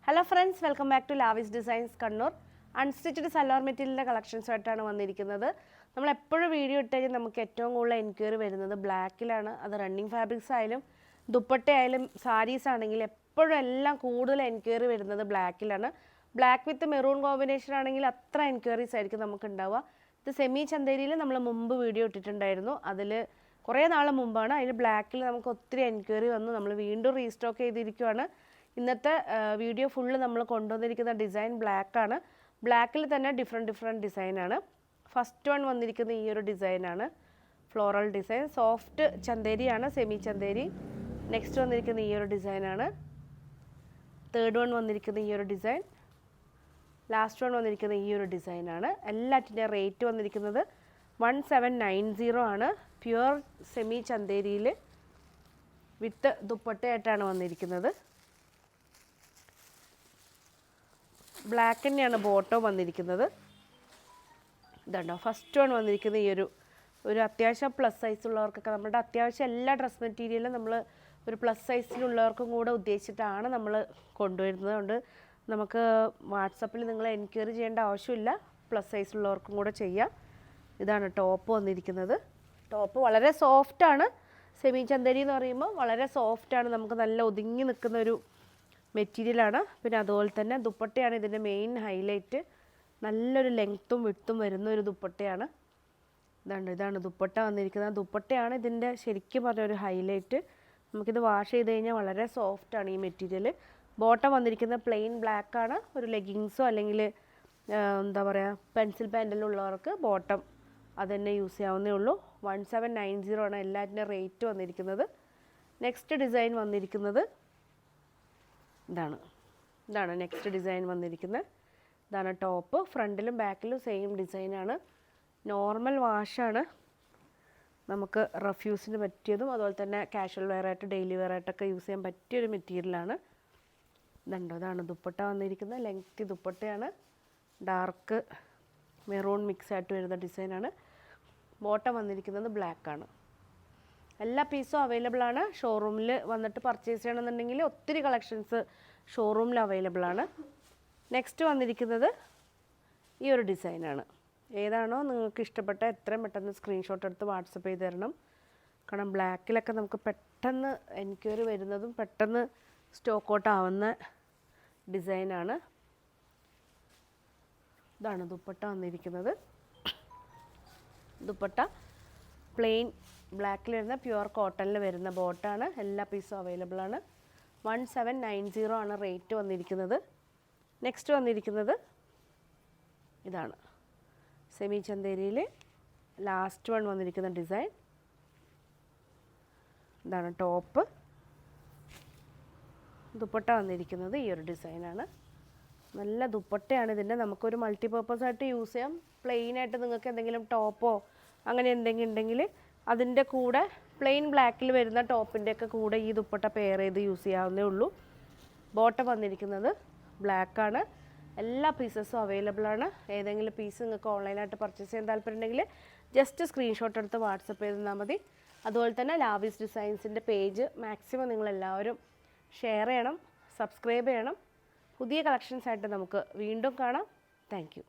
Hello friends, welcome back to Lavis designs Kannur. Unstitched salwar മെറ്റീരിയലിൻ്റെ കളക്ഷൻസുമായിട്ടാണ് വന്നിരിക്കുന്നത്. നമ്മൾ എപ്പോഴും വീഡിയോ ഇട്ടുകഴിഞ്ഞാൽ നമുക്ക് ഏറ്റവും കൂടുതൽ എൻക്വയറി വരുന്നത് ബ്ലാക്കിലാണ്. അത് റണ്ണിങ് ഫാബ്രിക്സ് ആയാലും ദുപ്പട്ട ആയാലും സാരീസ് ആണെങ്കിൽ എപ്പോഴും എല്ലാം കൂടുതൽ എൻക്വയറി വരുന്നത് ബ്ലാക്കിലാണ്. ബ്ലാക്ക് വിത്ത് മെറൂൺ കോമ്പിനേഷൻ ആണെങ്കിൽ അത്ര എൻക്വയറീസ് ആയിരിക്കും നമുക്ക് ഉണ്ടാവുക. ഇത് സെമി ചന്തേരിയിൽ നമ്മൾ മുമ്പ് വീഡിയോ ഇട്ടിട്ടുണ്ടായിരുന്നു. അതിൽ കുറേ നാൾ മുമ്പാണ്. അതിൽ ബ്ലാക്കിൽ നമുക്ക് ഒത്തിരി എൻക്വയറി വന്നു. നമ്മൾ വീണ്ടും റീസ്റ്റോക്ക് ചെയ്തിരിക്കുകയാണ്. ഇന്നത്തെ വീഡിയോ ഫുള്ള് നമ്മൾ കൊണ്ടുവന്നിരിക്കുന്ന ഡിസൈൻ ബ്ലാക്കാണ്. ബ്ലാക്കിൽ തന്നെ ഡിഫറെൻറ്റ് ഡിസൈനാണ്. ഫസ്റ്റ് വൺ വന്നിരിക്കുന്ന ഈ ഒരു ഡിസൈനാണ്, ഫ്ലോറൽ ഡിസൈൻ. സോഫ്റ്റ് ചന്തേരിയാണ്, സെമി ചന്തേരി. നെക്സ്റ്റ് വന്നിരിക്കുന്ന ഈ ഒരു ഡിസൈനാണ്. തേർഡ് വൺ വന്നിരിക്കുന്ന ഈ ഒരു ഡിസൈൻ. ലാസ്റ്റ് വൺ വന്നിരിക്കുന്ന ഈ ഒരു ഡിസൈനാണ്. എല്ലാറ്റിൻ്റെ റേറ്റ് വന്നിരിക്കുന്നത് 1790 ആണ്. പ്യുവർ സെമി ചന്തേരിയിൽ വിത്ത് ദുപ്പട്ടയായിട്ടാണ് വന്നിരിക്കുന്നത്. ബ്ലാക്ക് തന്നെയാണ് ബോട്ടം വന്നിരിക്കുന്നത്. ഇതുണ്ടോ, ഫസ്റ്റ് വൺ വന്നിരിക്കുന്നത് ഈ ഒരു അത്യാവശ്യം പ്ലസ് സൈസ് ഉള്ളവർക്കൊക്കെ, നമ്മുടെ അത്യാവശ്യം എല്ലാ ഡ്രസ് മെറ്റീരിയലും നമ്മൾ ഒരു പ്ലസ് സൈസിലുള്ളവർക്കും കൂടെ ഉദ്ദേശിച്ചിട്ടാണ് നമ്മൾ കൊണ്ടുവരുന്നത്. അതുകൊണ്ട് നമുക്ക് വാട്സപ്പിൽ നിങ്ങൾ എൻക്വയറി ചെയ്യേണ്ട ആവശ്യമില്ല, പ്ലസ് സൈസിലുള്ളവർക്കും കൂടെ ചെയ്യാം. ഇതാണ് ടോപ്പ് വന്നിരിക്കുന്നത്. ടോപ്പ് വളരെ സോഫ്റ്റാണ്. സെമി ചന്തേരി എന്ന് പറയുമ്പോൾ വളരെ സോഫ്റ്റാണ്, നമുക്ക് നല്ല ഒതുങ്ങി നിൽക്കുന്ന ഒരു മെറ്റീരിയലാണ്. പിന്നെ അതുപോലെ തന്നെ ദുപ്പട്ടയാണ് ഇതിൻ്റെ മെയിൻ ഹൈലൈറ്റ്. നല്ലൊരു ലെങ്ത്തും വിഡ്ത്തും വരുന്ന ഒരു ദുപ്പട്ടയാണ്. ഇതാണ് ദുപ്പട്ട വന്നിരിക്കുന്നത്. ദുപ്പട്ടയാണ് ഇതിൻ്റെ ശരിക്കും പറഞ്ഞൊരു ഹൈലൈറ്റ്. നമുക്കിത് വാഷ് ചെയ്ത് കഴിഞ്ഞാൽ വളരെ സോഫ്റ്റാണ് ഈ മെറ്റീരിയൽ. ബോട്ടം വന്നിരിക്കുന്നത് പ്ലെയിൻ ബ്ലാക്കാണ്. ഒരു ലെഗിങ്സോ അല്ലെങ്കിൽ എന്താ പറയുക പെൻസിൽ പാൻറ്റിലുള്ളവർക്ക് ബോട്ടം അത് തന്നെ യൂസ് ചെയ്യാവുന്നേ ഉള്ളൂ. 1790 ആണ് എല്ലാറ്റിൻ്റെ റേറ്റ് വന്നിരിക്കുന്നത്. നെക്സ്റ്റ് ഡിസൈൻ വന്നിരിക്കുന്നത് ഇതാണ് നെക്സ്റ്റ് ഡിസൈൻ വന്നിരിക്കുന്നത്. ഇതാണ് ടോപ്പ്. ഫ്രണ്ടിലും ബാക്കിലും സെയിം ഡിസൈനാണ്. നോർമൽ വാഷാണ്. നമുക്ക് റഫ്യൂസിന് പറ്റിയതും അതുപോലെ തന്നെ കാഷ്വൽ വെയറായിട്ട് ഡെയിലി വെയറായിട്ടൊക്കെ യൂസ് ചെയ്യാൻ പറ്റിയൊരു മെറ്റീരിയലാണ്. ഇതാണ് ദുപ്പട്ട വന്നിരിക്കുന്നത്. ലെങ്തി ദുപ്പട്ടയാണ്. ഡാർക്ക് മെറൂൺ മിക്സ് ആയിട്ട് വരുന്ന ഡിസൈനാണ്. ബോട്ടം വന്നിരിക്കുന്നത് ബ്ലാക്കാണ്. എല്ലാ പീസും അവൈലബിൾ ആണ്. ഷോറൂമിൽ വന്നിട്ട് പർച്ചേസ് ചെയ്യണമെന്നുണ്ടെങ്കിൽ ഒത്തിരി കളക്ഷൻസ് ഷോറൂമിൽ അവൈലബിൾ ആണ്. നെക്സ്റ്റ് വന്നിരിക്കുന്നത് ഈ ഒരു ഡിസൈനാണ്. ഏതാണോ നിങ്ങൾക്ക് ഇഷ്ടപ്പെട്ട എത്രയും പെട്ടെന്ന് സ്ക്രീൻഷോട്ട് എടുത്ത് വാട്സപ്പ് ചെയ്ത് തരണം. കാരണം ബ്ലാക്കിലൊക്കെ നമുക്ക് പെട്ടെന്ന് എൻക്വയറി വരുന്നതും പെട്ടെന്ന് സ്റ്റോക്ക് ഔട്ട് ആവുന്ന ഡിസൈനാണ്. ഇതാണ് ദുപ്പട്ട വന്നിരിക്കുന്നത്. ദുപ്പട്ട പ്ലെയിൻ ബ്ലാക്കിൽ വരുന്ന പ്യുവർ കോട്ടണിൽ വരുന്ന ബോട്ടാണ്. എല്ലാ പീസും അവൈലബിൾ ആണ്. 1790 ആണ് റേറ്റ് വന്നിരിക്കുന്നത്. നെക്സ്റ്റ് വന്നിരിക്കുന്നത് ഇതാണ് സെമി ചന്തേരിയിൽ ലാസ്റ്റ് വൺ വന്നിരിക്കുന്ന ഡിസൈൻ. ഇതാണ് ടോപ്പ്. ദുപ്പട്ട വന്നിരിക്കുന്നത് ഈ ഒരു ഡിസൈനാണ്. നല്ല ദുപ്പട്ടയാണ് ഇതിൻ്റെ. നമുക്കൊരു മൾട്ടിപർപ്പസ് ആയിട്ട് യൂസ് ചെയ്യാം. പ്ലെയിനായിട്ട് നിങ്ങൾക്ക് എന്തെങ്കിലും ടോപ്പോ അങ്ങനെ എന്തെങ്കിലും ഉണ്ടെങ്കിൽ അതിൻ്റെ കൂടെ പ്ലെയിൻ ബ്ലാക്കിൽ വരുന്ന ടോപ്പിൻ്റെയൊക്കെ കൂടെ ഈ ദുപ്പട്ട പെയർ ചെയ്ത് യൂസ് ചെയ്യാവുന്നേ ഉള്ളൂ. ബോട്ടം വന്നിരിക്കുന്നത് ബ്ലാക്കാണ്. എല്ലാ പീസസും അവൈലബിൾ ആണ്. ഏതെങ്കിലും പീസ് നിങ്ങൾക്ക് ഓൺലൈനായിട്ട് പർച്ചേസ് ചെയ്യാൻ താല്പര്യമുണ്ടെങ്കിൽ ജസ്റ്റ് സ്ക്രീൻഷോട്ട് എടുത്ത് വാട്സപ്പ് ചെയ്ത് തന്നാൽ മതി. അതുപോലെ തന്നെ ലാവിസ് ഡിസൈൻസിൻ്റെ പേജ് മാക്സിമം നിങ്ങളെല്ലാവരും ഷെയർ ചെയ്യണം, സബ്സ്ക്രൈബ് ചെയ്യണം. പുതിയ കളക്ഷൻസായിട്ട് നമുക്ക് വീണ്ടും കാണാം. Thank you.